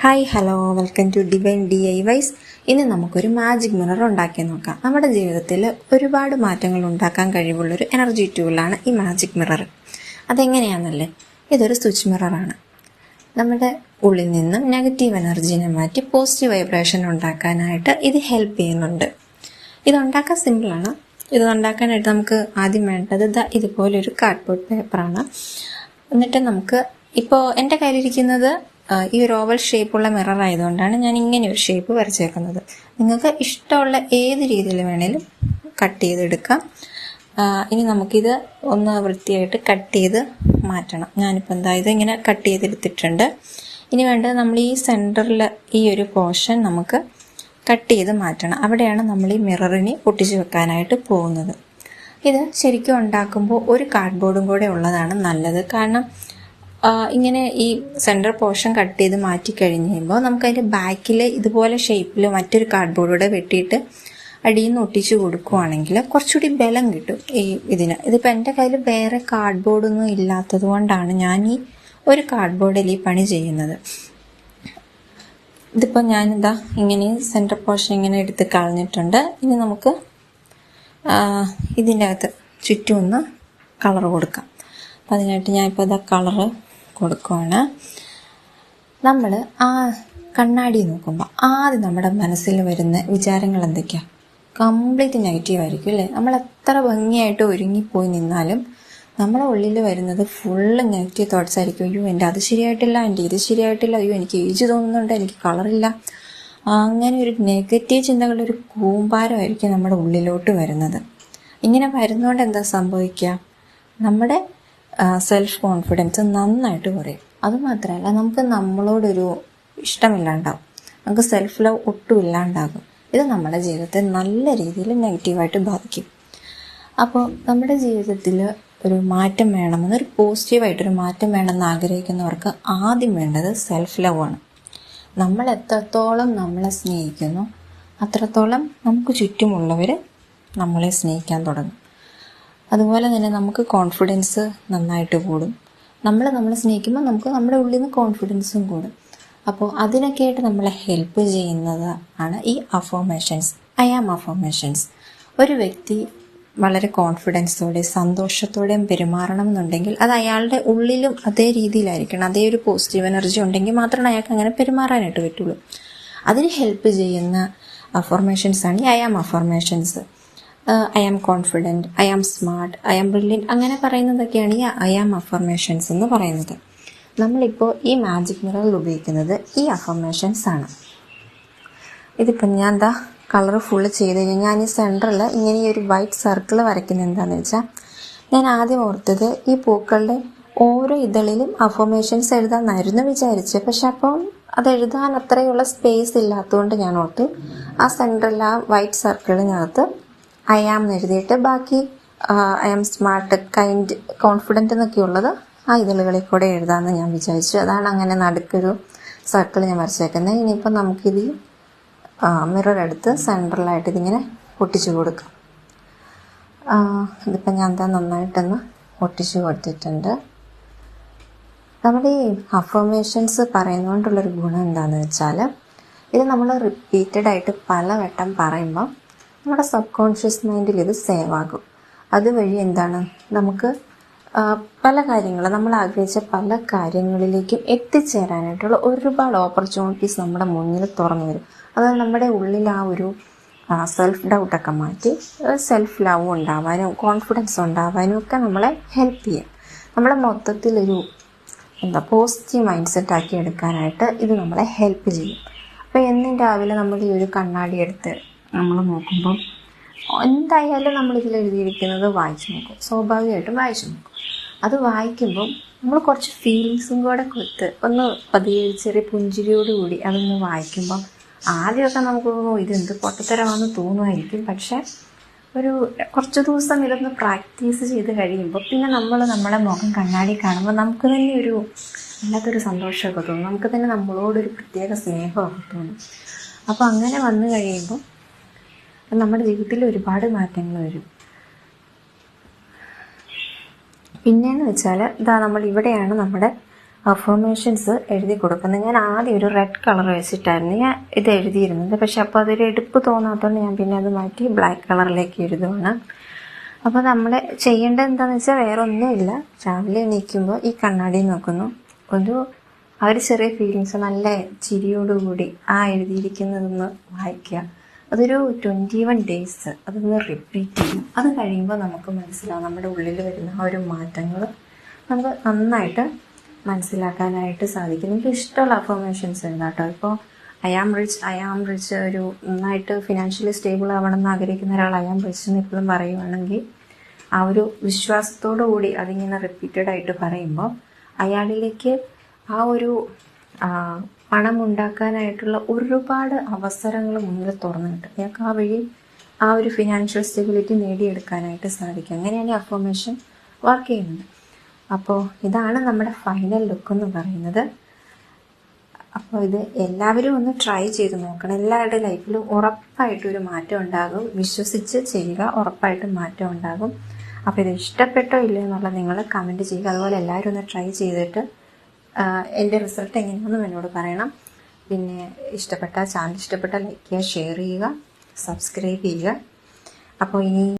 Hi hello welcome to divine DIYs. ഇനി നമുക്കൊരു magic mirror ഉണ്ടാക്കി നോക്കാം. നമ്മുടെ ജീവിതത്തിൽ ഒരുപാട് മാറ്റങ്ങൾ ഉണ്ടാക്കാൻ കഴിവുള്ളൊരു എനർജി ടൂളാണ് ഈ മാജിക് മിറർ. അതെങ്ങനെയാണെന്നല്ലേ, ഇതൊരു സ്വിച്ച് മിററാണ്. നമ്മുടെ ഉള്ളിൽ നിന്നും നെഗറ്റീവ് എനർജീനെ മാറ്റി പോസിറ്റീവ് വൈബ്രേഷൻ ഉണ്ടാക്കാനായിട്ട് ഇത് ഹെൽപ്പ് ചെയ്യുന്നുണ്ട്. ഇതുണ്ടാക്കാൻ സിമ്പിളാണ്. ഇതുണ്ടാക്കാനായിട്ട് നമുക്ക് ആദ്യം വേണ്ടത് ഇതുപോലൊരു കാർഡ്ബോർഡ് പേപ്പറാണ്. എന്നിട്ട് നമുക്ക് ഇപ്പോൾ എൻ്റെ കയ്യിലിരിക്കുന്നത് ഈ ഒരു ഓവൽ ഷേപ്പുള്ള മിറർ ആയതുകൊണ്ടാണ് ഞാൻ ഇങ്ങനെ ഒരു ഷേപ്പ് വരച്ചേക്കുന്നത്. നിങ്ങൾക്ക് ഇഷ്ടമുള്ള ഏത് രീതിയിൽ വേണേലും കട്ട് ചെയ്തെടുക്കാം. ഇനി നമുക്കിത് ഒന്ന് വൃത്തിയായിട്ട് കട്ട് ചെയ്ത് മാറ്റണം. ഞാനിപ്പോൾ ഇത് ഇങ്ങനെ കട്ട് ചെയ്തെടുത്തിട്ടുണ്ട്. ഇനി വേണ്ടത് നമ്മൾ ഈ സെൻറ്ററിൽ ഈ ഒരു പോർഷൻ നമുക്ക് കട്ട് ചെയ്ത് മാറ്റണം. അവിടെയാണ് നമ്മൾ ഈ മിററിനെ ഒട്ടിച്ച് വെക്കാനായിട്ട് പോകുന്നത്. ഇത് ശരിക്കും ഉണ്ടാക്കുമ്പോൾ ഒരു കാർഡ്ബോർഡും കൂടെ ഉള്ളതാണ് നല്ലത്. കാരണം ഇങ്ങനെ ഈ സെൻറ്റർ പോർഷൻ കട്ട് ചെയ്ത് മാറ്റി കഴിഞ്ഞ് കഴിയുമ്പോൾ നമുക്കതിൻ്റെ ബാക്കിൽ ഇതുപോലെ ഷേപ്പിൽ മറ്റൊരു കാർഡ്ബോർഡൂടെ വെട്ടിയിട്ട് അടിയിൽ നിന്ന് ഒട്ടിച്ച് കൊടുക്കുകയാണെങ്കിൽ കുറച്ചുകൂടി ബലം കിട്ടും ഇതിന്. ഇതിപ്പോൾ എൻ്റെ കയ്യിൽ വേറെ കാർഡ്ബോർഡൊന്നും ഇല്ലാത്തത് കൊണ്ടാണ് ഞാൻ ഈ ഒരു കാർഡ്ബോർഡിൽ ഈ പണി ചെയ്യുന്നത്. ഇതിപ്പോൾ ഞാനിതാ ഇങ്ങനെ സെൻറ്റർ പോർഷൻ ഇങ്ങനെ എടുത്ത് കളഞ്ഞിട്ടുണ്ട്. ഇനി നമുക്ക് ഇതിൻ്റെ അകത്ത് ചുറ്റും ഒന്ന് കളർ കൊടുക്കാം. അപ്പം അതിനായിട്ട് ഞാനിപ്പോൾ ഇതാ കളറ് കൊടുക്കുകയാണ്. നമ്മൾ ആ കണ്ണാടി നോക്കുമ്പോൾ ആദ്യം നമ്മുടെ മനസ്സിൽ വരുന്ന വിചാരങ്ങൾ എന്തൊക്കെയാണ്? കംപ്ലീറ്റ് നെഗറ്റീവ് ആയിരിക്കും അല്ലേ? നമ്മൾ എത്ര ഭംഗിയായിട്ട് ഒരുങ്ങിപ്പോയി നിന്നാലും നമ്മളെ ഉള്ളിൽ വരുന്നത് ഫുള്ള് നെഗറ്റീവ് തോട്ട്സ് ആയിരിക്കും. അയ്യോ എൻ്റെ അത് ശരിയായിട്ടില്ല, എൻ്റെ ഇത് ശരിയായിട്ടില്ല, അയ്യോ എനിക്ക് ഏജ് തോന്നുന്നുണ്ട്, എനിക്ക് കളറില്ല. അങ്ങനെ ഒരു നെഗറ്റീവ് ചിന്തകളുടെ ഒരു കൂമ്പാരമായിരിക്കും നമ്മുടെ ഉള്ളിലോട്ട് വരുന്നത്. ഇങ്ങനെ വരുന്നതുകൊണ്ട് എന്താ സംഭവിക്കുക? നമ്മുടെ സെൽഫ് കോൺഫിഡൻസ് നന്നായിട്ട് കുറയും. അതുമാത്രമല്ല നമുക്ക് നമ്മളോടൊരു ഇഷ്ടമില്ലാണ്ടാവും, നമുക്ക് സെൽഫ് ലവ് ഒട്ടും ഇല്ലാണ്ടാകും. ഇത് നമ്മുടെ ജീവിതത്തെ നല്ല രീതിയിൽ നെഗറ്റീവായിട്ട് ബാധിക്കും. അപ്പോൾ നമ്മുടെ ജീവിതത്തിൽ ഒരു മാറ്റം വേണമെന്ന്, ഒരു പോസിറ്റീവായിട്ടൊരു മാറ്റം വേണമെന്ന് ആഗ്രഹിക്കുന്നവർക്ക് ആദ്യം വേണ്ടത് സെൽഫ് ലവ് ആണ്. നമ്മൾ എത്രത്തോളം നമ്മളെ സ്നേഹിക്കുന്നു അത്രത്തോളം നമുക്ക് ചുറ്റുമുള്ളവർ നമ്മളെ സ്നേഹിക്കാൻ തുടങ്ങും. അതുപോലെ തന്നെ നമുക്ക് കോൺഫിഡൻസ് നന്നായിട്ട് കൂടും. നമ്മളെ സ്നേഹിക്കുമ്പോൾ നമുക്ക് നമ്മുടെ ഉള്ളിൽ നിന്ന് കോൺഫിഡൻസും കൂടും. അപ്പോൾ അതിനൊക്കെയായിട്ട് നമ്മളെ ഹെൽപ്പ് ചെയ്യുന്നത് ആണ് ഈ അഫർമേഷൻസ്, ഐ ആം അഫർമേഷൻസ്. ഒരു വ്യക്തി വളരെ കോൺഫിഡൻസോടെ സന്തോഷത്തോടെയും പെരുമാറണം എന്നുണ്ടെങ്കിൽ അത് അയാളുടെ ഉള്ളിലും അതേ രീതിയിലായിരിക്കണം. അതേ ഒരു പോസിറ്റീവ് എനർജി ഉണ്ടെങ്കിൽ മാത്രമേ അയാൾക്ക് അങ്ങനെ പെരുമാറാനായിട്ട് പറ്റുള്ളൂ. അതിന് ഹെൽപ്പ് ചെയ്യുന്ന അഫർമേഷൻസ് ആണ് ഈ I am affirmations. I am confident, I am smart, I am brilliant, അങ്ങനെ പറയുന്നതൊക്കെയാണ് ഈ ഐ ആം അഫർമേഷൻസ് എന്ന് പറയുന്നത്. നമ്മളിപ്പോൾ ഈ മാജിക് മിററിൽ ഉപയോഗിക്കുന്നത് ഈ അഫർമേഷൻസ് ആണ്. ഇതിപ്പോൾ ഞാൻ കളർ ഫുള്ള് ചെയ്ത് കഴിഞ്ഞാൽ ഞാൻ ഈ സെൻറ്ററിൽ ഇങ്ങനെ ഈ ഒരു വൈറ്റ് സർക്കിൾ വരയ്ക്കുന്നത് എന്താണെന്ന് വെച്ചാൽ, ഞാൻ ആദ്യം ഓർത്തത് ഈ പൂക്കളുടെ ഓരോ ഇതളിലും അഫർമേഷൻസ് എഴുതാമെന്നായിരുന്നു വിചാരിച്ചത്. പക്ഷെ അപ്പം അത് എഴുതാൻ അത്രയുള്ള സ്പേസ് ഇല്ലാത്തതുകൊണ്ട് ഞാൻ ഓർത്ത് ആ സെൻറ്ററിൽ ആ വൈറ്റ് സർക്കിളിനകത്ത് ഐ ആം എഴുതിയിട്ട് ബാക്കി I am smart, kind, confident എന്നൊക്കെയുള്ളത് ആ ഇതളുകളിൽ കൂടെ എഴുതാമെന്ന് ഞാൻ വിചാരിച്ചു. അതാണ് അങ്ങനെ നടുക്കൊരു സർക്കിൾ ഞാൻ വരച്ചേക്കുന്നത്. ഇനിയിപ്പോൾ നമുക്കിത് മിറർ എടുത്ത് സെൻട്രലായിട്ട് ഇതിങ്ങനെ ഒട്ടിച്ചു കൊടുക്കാം. ഇതിപ്പോൾ ഞാൻ നന്നായിട്ടൊന്ന് ഒട്ടിച്ചു കൊടുത്തിട്ടുണ്ട്. നമ്മുടെ ഈ അഫർമേഷൻസ് പറയുന്നതുകൊണ്ടുള്ളൊരു ഗുണം എന്താണെന്ന് വെച്ചാൽ, ഇത് നമ്മൾ റിപ്പീറ്റഡായിട്ട് പലവട്ടം പറയുമ്പോൾ നമ്മുടെ സബ് കോൺഷ്യസ് മൈൻഡിൽ ഇത് സേവ് ആകും. അതുവഴി എന്താണ്, നമുക്ക് പല കാര്യങ്ങളും നമ്മൾ ആഗ്രഹിച്ച പല കാര്യങ്ങളിലേക്കും എത്തിച്ചേരാനായിട്ടുള്ള ഒരുപാട് ഓപ്പർച്യൂണിറ്റീസ് നമ്മുടെ മുന്നിൽ തുറന്നു വരും. അത് നമ്മുടെ ഉള്ളിൽ ആ ഒരു സെൽഫ് ഡൗട്ടൊക്കെ മാറ്റി സെൽഫ് ലവ് ഉണ്ടാവാനും കോൺഫിഡൻസ് ഉണ്ടാവാനും ഒക്കെ നമ്മളെ ഹെൽപ്പ് ചെയ്യും. നമ്മളെ മൊത്തത്തിലൊരു പോസിറ്റീവ് മൈൻഡ് സെറ്റ് ആക്കി എടുക്കാനായിട്ട് ഇത് നമ്മളെ ഹെൽപ്പ് ചെയ്യും. അപ്പോൾ എന്നും രാവിലെ നമ്മൾ ഈ ഒരു കണ്ണാടി എടുത്ത് നമ്മൾ നോക്കുമ്പം എന്തായാലും നമ്മളിതിൽ എഴുതിയിരിക്കുന്നത് വായിച്ചു നോക്കും, സ്വാഭാവികമായിട്ടും വായിച്ചു നോക്കും. അത് വായിക്കുമ്പം നമ്മൾ കുറച്ച് ഫീലിങ്സും കൂടെ കൊടുത്ത് ഒന്ന് പതിയെ ചെറിയ പുഞ്ചിരിയോടുകൂടി അതൊന്ന് വായിക്കുമ്പം ആദ്യമൊക്കെ നമുക്ക് തോന്നും ഇതെന്ത് പൊട്ടത്തരമാണെന്ന് തോന്നുമായിരിക്കും. പക്ഷെ ഒരു കുറച്ച് ദിവസം ഇതൊന്ന് പ്രാക്ടീസ് ചെയ്ത് കഴിയുമ്പോൾ പിന്നെ നമ്മളെ മുഖം കണ്ണാടി കാണുമ്പോൾ നമുക്ക് തന്നെ ഒരു വല്ലാത്തൊരു സന്തോഷമൊക്കെ തോന്നും. നമുക്ക് തന്നെ നമ്മളോടൊരു പ്രത്യേക സ്നേഹമൊക്കെ തോന്നും. അപ്പോൾ അങ്ങനെ വന്നു കഴിയുമ്പോൾ നമ്മുടെ ജീവിതത്തിൽ ഒരുപാട് മാറ്റങ്ങൾ വരും. പിന്നെയെന്ന് വെച്ചാൽ നമ്മൾ ഇവിടെയാണ് നമ്മുടെ അഫർമേഷൻസ് എഴുതി കൊടുക്കുന്നത്. ഞാൻ ആദ്യം ഒരു റെഡ് കളർ വെച്ചിട്ടായിരുന്നു ഞാൻ ഇത് എഴുതിയിരുന്നത്. പക്ഷെ അപ്പോൾ അതൊരു എടുപ്പ് തോന്നാത്തതുകൊണ്ട് ഞാൻ പിന്നെ അത് മാറ്റി ബ്ലാക്ക് കളറിലേക്ക് എഴുതുവാണ്. അപ്പോൾ നമ്മൾ ചെയ്യേണ്ടത് എന്താണെന്ന് വെച്ചാൽ വേറെ ഒന്നുമില്ല. രാവിലെ എണീക്കുമ്പോൾ ഈ കണ്ണാടി നോക്കുന്നു, ആ ഒരു ചെറിയ ഫീലിങ്സ്, നല്ല ചിരിയോടുകൂടി എഴുതിയിരിക്കുന്നതൊന്ന് വായിക്കുക. അതൊരു 21 days അതൊന്ന് റിപ്പീറ്റ് ചെയ്യും. അത് കഴിയുമ്പോൾ നമുക്ക് മനസ്സിലാവും നമ്മുടെ ഉള്ളിൽ വരുന്ന ആ ഒരു മാറ്റങ്ങൾ നമുക്ക് നന്നായിട്ട് മനസ്സിലാക്കാനായിട്ട് സാധിക്കും. എനിക്ക് ഇഷ്ടമുള്ള അഫർമേഷൻസ് ഉണ്ട് കേട്ടോ. ഇപ്പോൾ ഐ ആം റിച്ച് ഒരു നന്നായിട്ട് ഫിനാൻഷ്യലി സ്റ്റേബിൾ ആവണം എന്ന് ആഗ്രഹിക്കുന്ന ഒരാൾ ഐ ആം റിച്ച് എന്ന് എപ്പോഴും പറയുവാണെങ്കിൽ ആ ഒരു വിശ്വാസത്തോടു കൂടി അതിങ്ങനെ റിപ്പീറ്റഡ് ആയിട്ട് പറയുമ്പോൾ അയാളിലേക്ക് ആ ഒരു പണം ഉണ്ടാക്കാനായിട്ടുള്ള ഒരുപാട് അവസരങ്ങൾ മുന്നിൽ തുറന്നു കിട്ടും. അയാൾക്ക് ആ വഴി ആ ഒരു ഫിനാൻഷ്യൽ സ്റ്റെബിലിറ്റി നേടിയെടുക്കാനായിട്ട് സാധിക്കും. അങ്ങനെയാണ് ഈ അഫർമേഷൻ വർക്ക് ചെയ്യുന്നത്. അപ്പോൾ ഇതാണ് നമ്മുടെ ഫൈനൽ ലുക്ക് എന്ന് പറയുന്നത്. അപ്പോൾ ഇത് എല്ലാവരും ഒന്ന് ട്രൈ ചെയ്ത് നോക്കണം. എല്ലാവരുടെ ലൈഫിലും ഉറപ്പായിട്ടൊരു മാറ്റം ഉണ്ടാകും. വിശ്വസിച്ച് ചെയ്യുക, ഉറപ്പായിട്ടും മാറ്റം ഉണ്ടാകും. അപ്പോൾ ഇത് ഇഷ്ടപ്പെട്ടോ ഇല്ലയോ എന്നുള്ളത് നിങ്ങൾ കമൻറ്റ് ചെയ്യുക. അതുപോലെ എല്ലാവരും ഒന്ന് ട്രൈ ചെയ്തിട്ട് എൻ്റെ റിസൾട്ട് എങ്ങനെയാണെന്നും എന്നോട് പറയണം. പിന്നെ ചാനൽ ഇഷ്ടപ്പെട്ടാൽ ലൈക്ക് ചെയ്യുക, ഷെയർ ചെയ്യുക, സബ്സ്ക്രൈബ് ചെയ്യുക. അപ്പോൾ ഇനി